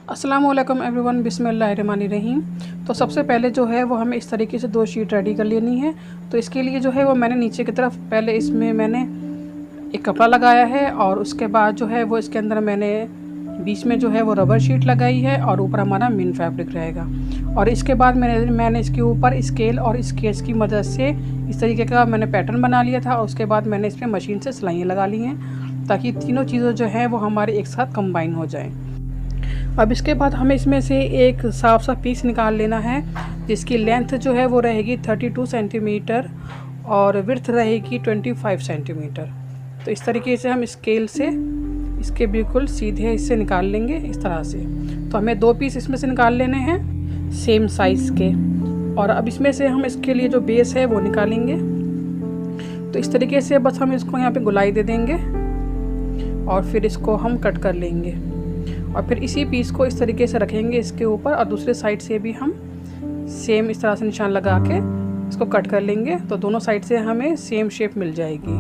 अस्सलामुअलैकुम एवरीवन, बिस्मिल्लाहिर्रहमानिर्रहीम। तो सबसे पहले जो है वो हमें इस तरीके से 2 शीट रेडी कर लेनी है। तो इसके लिए जो है वो मैंने नीचे की तरफ पहले इसमें मैंने एक कपड़ा लगाया है और उसके बाद जो है वो इसके अंदर मैंने बीच में जो है वो रबर शीट लगाई है और ऊपर हमारा मिन फैब्रिक रहेगा। और इसके बाद मैंने इसके ऊपर स्केल और स्केच की मदद से इस तरीके का मैंने पैटर्न बना लिया था। और उसके बाद मैंने इसमें मशीन से सिलाइयाँ लगा ली हैं ताकि तीनों चीज़ें जो हैं वो हमारे एक साथ कंबाइन हो जाएं। अब इसके बाद हमें इसमें से एक साफ सा पीस निकाल लेना है जिसकी लेंथ जो है वो रहेगी 32 सेंटीमीटर और विड्थ रहेगी 25 सेंटीमीटर। तो इस तरीके से हम स्केल से इसके बिल्कुल सीधे इससे निकाल लेंगे इस तरह से। तो हमें 2 पीस इसमें से निकाल लेने हैं सेम साइज़ के। और अब इसमें से हम इसके लिए जो बेस है वो निकालेंगे। तो इस तरीके से बस हम इसको यहाँ पे गुलाई दे देंगे और फिर इसको हम कट कर लेंगे। और फिर इसी पीस को इस तरीके से रखेंगे इसके ऊपर और दूसरे साइड से भी हम सेम इस तरह से निशान लगा के इसको कट कर लेंगे। तो दोनों साइड से हमें सेम शेप मिल जाएगी।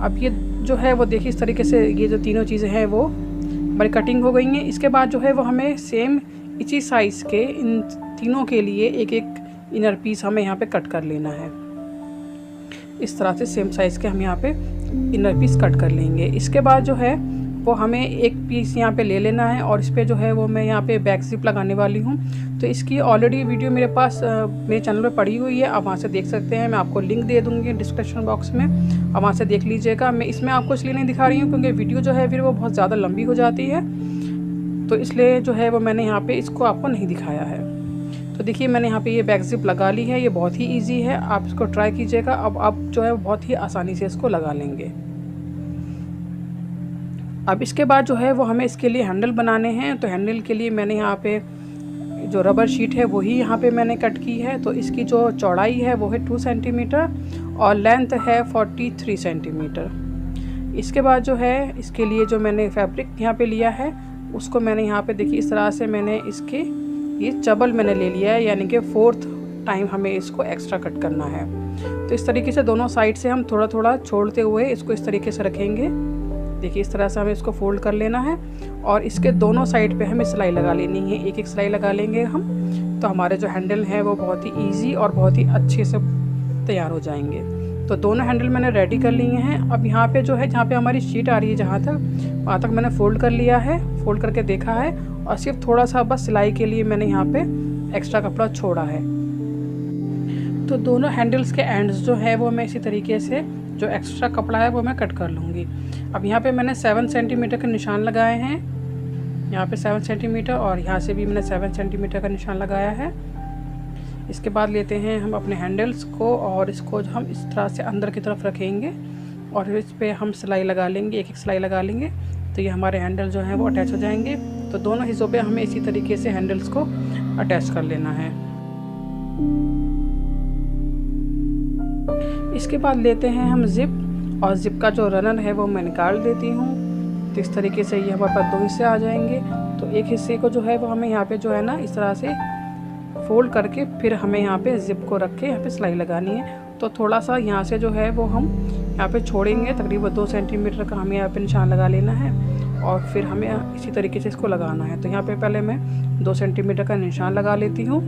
अब ये जो है वो देखिए इस तरीके से ये जो तीनों चीज़ें हैं वो हमारी कटिंग हो गई हैं। इसके बाद जो है वो हमें सेम इसी साइज़ के इन तीनों के लिए एक एक इनर पीस हमें यहाँ पे कट कर लेना है। इस तरह से सेम साइज़ के हम यहाँ पे इनर पीस कट कर लेंगे। इसके बाद जो है वो हमें एक पीस यहाँ पे ले लेना है और इस पे जो है वो मैं यहाँ पे बैक ज़िप लगाने वाली हूँ। तो इसकी ऑलरेडी वीडियो मेरे पास मेरे चैनल पे पड़ी हुई है, आप वहाँ से देख सकते हैं। मैं आपको लिंक दे दूँगी डिस्क्रिप्शन बॉक्स में, आप वहाँ से देख लीजिएगा। मैं इसमें आपको इसलिए नहीं दिखा रही हूँ क्योंकि वीडियो जो है फिर वो बहुत ज़्यादा लंबी हो जाती है, तो इसलिए जो है वो मैंने यहाँ पर इसको आपको नहीं दिखाया है। तो देखिए मैंने यहाँ पे ये बैक ज़िप लगा ली है। ये बहुत ही इजी है, आप इसको ट्राई कीजिएगा। अब आप जो है बहुत ही आसानी से इसको लगा लेंगे। अब इसके बाद जो है वो हमें इसके लिए हैंडल बनाने हैं। तो हैंडल के लिए मैंने यहाँ पे जो रबर शीट है वही यहाँ पे मैंने कट की है। तो इसकी जो चौड़ाई है वो है 2 सेंटीमीटर और लेंथ है 43 सेंटीमीटर। इसके बाद जो है इसके लिए जो मैंने फैब्रिक यहाँ पे लिया है उसको मैंने यहाँ पे देखिए इस तरह से मैंने इसके ये चबल मैंने ले लिया है, यानी कि 4th टाइम हमें इसको एक्स्ट्रा कट करना है। तो इस तरीके से दोनों साइड से हम थोड़ा थोड़ा छोड़ते हुए इसको इस तरीके से रखेंगे। देखिए इस तरह से हमें इसको फोल्ड कर लेना है और इसके दोनों साइड पे हमें सिलाई लगा लेनी है। एक एक सिलाई लगा लेंगे हम, तो हमारे जो हैंडल हैं वो बहुत ही इजी और बहुत ही अच्छे से तैयार हो जाएंगे। तो दोनों हैंडल मैंने रेडी कर लिए हैं। अब यहाँ पे जो है जहाँ पे हमारी शीट आ रही है जहाँ तक, वहाँ तक मैंने फ़ोल्ड कर लिया है, फ़ोल्ड करके देखा है और सिर्फ थोड़ा सा बस सिलाई के लिए मैंने यहाँ पे एक्स्ट्रा कपड़ा छोड़ा है। तो दोनों हैंडल्स के एंड्स जो है वो मैं इसी तरीके से जो एक्स्ट्रा कपड़ा है वो मैं कट कर लूँगी। अब यहाँ पे मैंने 7 सेंटीमीटर का निशान लगाए हैं, यहाँ पे 7 सेंटीमीटर और यहाँ से भी मैंने 7 सेंटीमीटर का निशान लगाया है। इसके बाद लेते हैं हम अपने हैंडल्स को और इसको हम इस तरह से अंदर की तरफ रखेंगे और इस पर हम सिलाई लगा लेंगे, एक एक सिलाई लगा लेंगे। तो ये हमारे हैंडल जो हैं वो अटैच हो जाएंगे। तो दोनों हिस्सों पे हमें इसी तरीके से हैंडल्स को अटैच कर लेना है। इसके बाद लेते हैं हम ज़िप और ज़िप का जो रनर है वो मैं निकाल देती हूँ। तो इस तरीके से ये हमारे पास 2 हिस्से आ जाएंगे। तो एक हिस्से को जो है वो हमें यहाँ पे जो है ना इस तरह से फोल्ड करके फिर हमें यहाँ पे ज़िप को रख के यहाँ पे सिलाई लगानी है। तो थोड़ा सा यहाँ से जो है वो हम यहाँ पे छोड़ेंगे, तकरीबन 2 सेंटीमीटर का हमें यहाँ पे निशान लगा लेना है और फिर हमें इसी तरीके से इसको लगाना है। तो यहाँ पे पहले मैं 2 सेंटीमीटर का निशान लगा लेती हूँ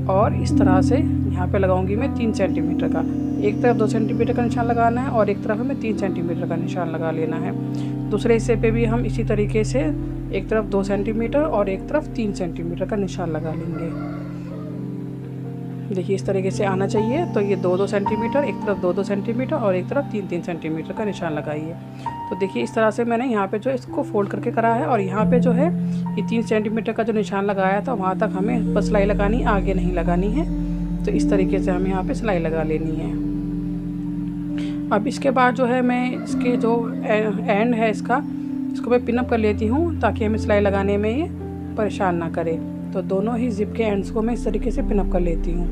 और इस तरह से यहाँ पे लगाऊंगी मैं 3 सेंटीमीटर का। एक तरफ 2 सेंटीमीटर का निशान लगाना है और एक तरफ हमें 3 सेंटीमीटर का निशान लगा लेना है। दूसरे हिस्से पे भी हम इसी तरीके से एक तरफ 2 सेंटीमीटर और एक तरफ 3 सेंटीमीटर का निशान लगा लेंगे। देखिए इस तरीके से आना चाहिए। तो ये 2-2 सेंटीमीटर, एक तरफ 2-2 सेंटीमीटर और एक तरफ 3-3 सेंटीमीटर का निशान लगाइए। तो देखिए इस तरह से मैंने यहाँ पे जो इसको फोल्ड करके करा है और यहाँ पे जो है ये 3 सेंटीमीटर का जो निशान लगाया था वहाँ तक हमें बस सिलाई लगानी, आगे नहीं लगानी है। तो इस तरीके से हमें यहाँ पे सिलाई लगा लेनी है। अब इसके बाद जो है मैं इसके जो एंड है इसको मैं पिनअप कर लेती हूँ ताकि हमें सिलाई लगाने में ये परेशान ना करे। तो दोनों ही ज़िप के एंड्स को मैं इस तरीके से पिनअप कर लेती हूँ।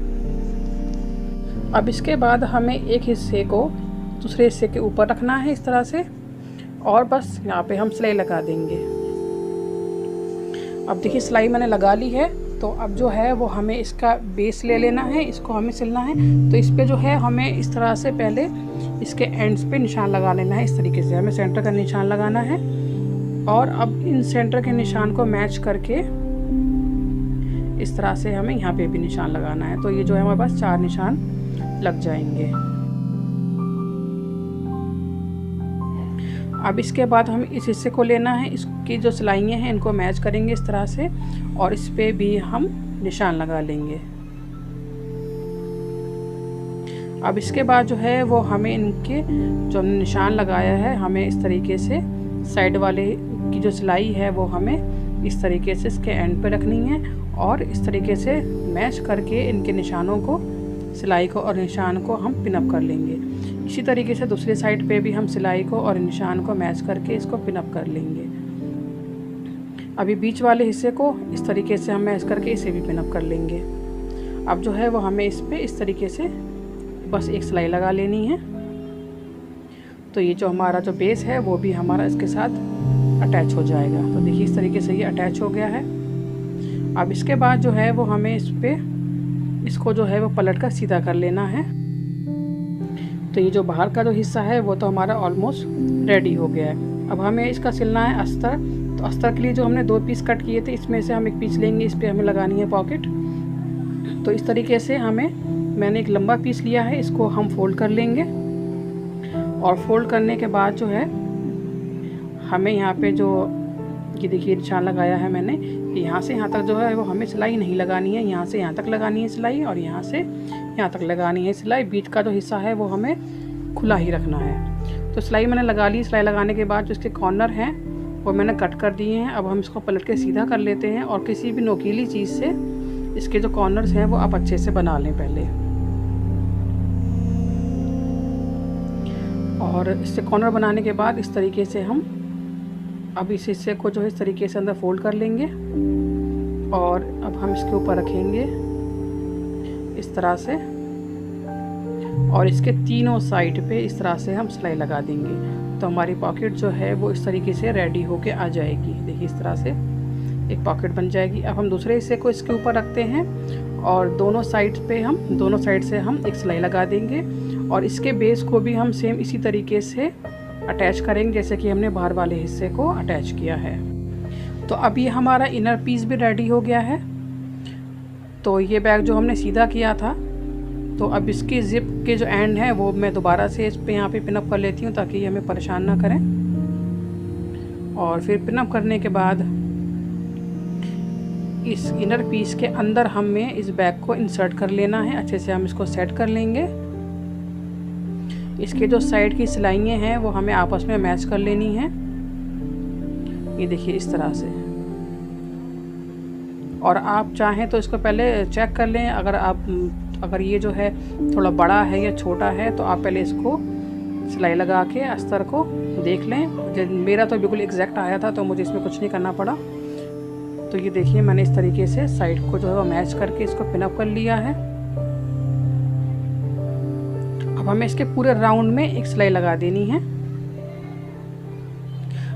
अब इसके बाद हमें एक हिस्से को दूसरे हिस्से के ऊपर रखना है इस तरह से और बस यहाँ पे हम सिलाई लगा देंगे। अब देखिए सिलाई मैंने लगा ली है। तो अब जो है वो हमें इसका बेस ले लेना है, इसको हमें सिलना है। तो इस पे जो है हमें इस तरह से पहले इसके एंड्स पे निशान लगा लेना है। इस तरीके से हमें सेंटर का निशान लगाना है और अब इन सेंटर के निशान को मैच करके इस तरह से हमें यहाँ पे भी निशान लगाना है। तो ये जो है हमारे पास 4 निशान लग जाएंगे। अब इसके बाद हम इस हिस्से को लेना है, इसकी जो सिलाइयाँ हैं इनको मैच करेंगे इस तरह से और इस पे भी हम निशान लगा लेंगे। अब इसके बाद जो है वो हमें इनके जो हमने निशान लगाया है हमें इस तरीके से साइड वाले की जो सिलाई है वो हमें इस तरीके से इसके एंड पे रखनी है और इस तरीके से मैच करके इनके निशानों को, सिलाई को और निशान को हम पिन अप कर लेंगे। इसी तरीके से दूसरी साइड पे भी हम सिलाई को और निशान को मैच करके इसको पिन अप कर लेंगे। अभी बीच वाले हिस्से को इस तरीके से हम मैच करके इसे भी पिन अप कर लेंगे। अब जो है वो हमें इस पे इस तरीके से बस एक सिलाई लगा लेनी है। तो ये जो हमारा जो बेस है वो भी हमारा इसके साथ अटैच हो जाएगा। तो देखिए इस तरीके से ये अटैच हो गया है। अब इसके बाद जो है वो हमें इस पे इसको जो है वो पलट कर सीधा कर लेना है। तो ये जो बाहर का जो हिस्सा है वो तो हमारा ऑलमोस्ट रेडी हो गया है। अब हमें इसका सिलना है अस्तर। तो अस्तर के लिए जो हमने 2 पीस कट किए थे इसमें से हम एक पीस लेंगे, इस पर हमें लगानी है पॉकेट। तो इस तरीके से मैंने एक लंबा पीस लिया है, इसको हम फोल्ड कर लेंगे और फोल्ड करने के बाद जो है हमें यहाँ पे जो ये देखिए निशान लगाया है मैंने, यहाँ से यहाँ तक जो है वो हमें सिलाई नहीं लगानी है, यहाँ से यहाँ तक लगानी है सिलाई और यहाँ से यहाँ तक लगानी है सिलाई। बीच का जो हिस्सा है वो हमें खुला ही रखना है। तो सिलाई मैंने लगा ली। सिलाई लगाने के बाद जो इसके कॉर्नर हैं वो मैंने कट कर दिए हैं। अब हम इसको पलट के सीधा कर लेते हैं और किसी भी नोकीली चीज़ से इसके जो कॉर्नर्स हैं वो आप अच्छे से बना लें पहले। और इससे कॉर्नर बनाने के बाद इस तरीके से हम अब इस हिस्से को जो है इस तरीके से अंदर फोल्ड कर लेंगे और अब हम इसके ऊपर रखेंगे इस तरह से और इसके तीनों साइड पे इस तरह से हम सिलाई लगा देंगे। तो हमारी पॉकेट जो है वो इस तरीके से रेडी होके आ जाएगी। देखिए इस तरह से एक पॉकेट बन जाएगी। अब हम दूसरे हिस्से को इसके ऊपर रखते हैं और दोनों साइड से हम एक सिलाई लगा देंगे और इसके बेस को भी हम सेम इसी तरीके से अटैच करेंगे जैसे कि हमने बाहर वाले हिस्से को अटैच किया है। तो अब ये हमारा इनर पीस भी रेडी हो गया है। तो ये बैग जो हमने सीधा किया था, तो अब इसकी जिप के जो एंड है वो मैं दोबारा से इस पे यहाँ पे पिनअप कर लेती हूँ ताकि ये हमें परेशान ना करें। और फिर पिनअप करने के बाद इस इनर पीस के अंदर हमें इस बैग को इंसर्ट कर लेना है। अच्छे से हम इसको सेट कर लेंगे। इसके जो साइड की सिलाइयाँ हैं वो हमें आपस में मैच कर लेनी है। ये देखिए इस तरह से। और आप चाहें तो इसको पहले चेक कर लें, अगर ये जो है थोड़ा बड़ा है या छोटा है तो आप पहले इसको सिलाई लगा के अस्तर को देख लें। मेरा तो बिल्कुल एग्जैक्ट आया था तो मुझे इसमें कुछ नहीं करना पड़ा। तो ये देखिए मैंने इस तरीके से साइड को जो है वो मैच करके इसको पिनअप कर लिया है। अब हमें इसके पूरे राउंड में एक सिलाई लगा देनी है।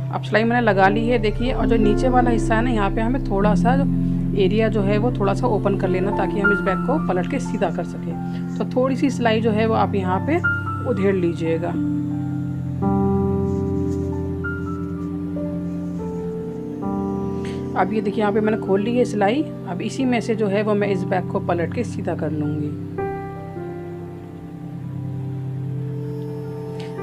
अब सिलाई मैंने लगा ली है देखिए। और जो नीचे वाला हिस्सा है ना, यहाँ पे हमें थोड़ा सा एरिया जो है वो थोड़ा सा ओपन कर लेना ताकि हम इस बैग को पलट के सीधा कर सकें। तो थोड़ी सी सिलाई जो है वो आप यहाँ पे उधेड़ लीजिएगा। अब ये देखिए यहाँ पे मैंने खोल ली है सिलाई। अब इसी में से जो है वो मैं इस बैग को पलट के सीधा कर लूँगी।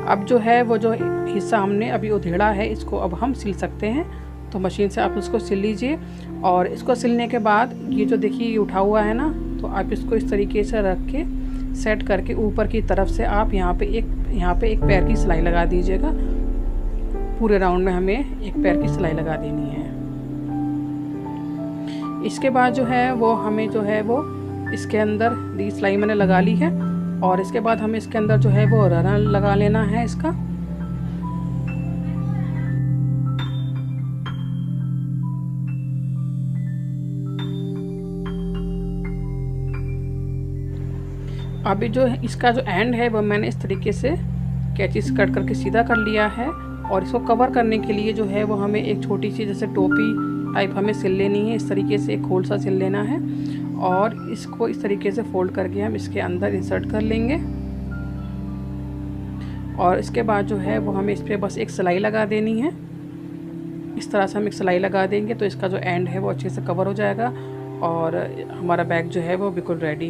अब जो है वो जो हिस्सा हमने अभी उधेड़ा है इसको अब हम सिल सकते हैं। तो मशीन से आप इसको सिल लीजिए। और इसको सिलने के बाद ये जो देखिए ये उठा हुआ है ना, तो आप इसको इस तरीके से रख के सेट करके ऊपर की तरफ से आप यहाँ पे एक पैर की सिलाई लगा दीजिएगा। पूरे राउंड में हमें एक पैर की सिलाई लगा देनी है। इसके बाद जो है वो हमें जो है वो इसके अंदर ये सिलाई मैंने लगा ली है और इसके बाद हमें इसके अंदर जो है वो रनर लगा लेना है इसका। अभी जो इसका जो एंड है वो मैंने इस तरीके से कैंची से कट करके सीधा कर लिया है। और इसको कवर करने के लिए जो है वो हमें एक छोटी सी जैसे टोपी टाइप हमें सिल लेनी है। इस तरीके से एक खोल सा सिल लेना है और इसको इस तरीके से फोल्ड करके हम इसके अंदर इंसर्ट कर लेंगे। और इसके बाद जो है वो हमें इस पर बस एक सिलाई लगा देनी है इस तरह से हम एक सिलाई लगा देंगे तो इसका जो एंड है वो अच्छे से कवर हो जाएगा और हमारा बैग जो है वो बिल्कुल रेडी।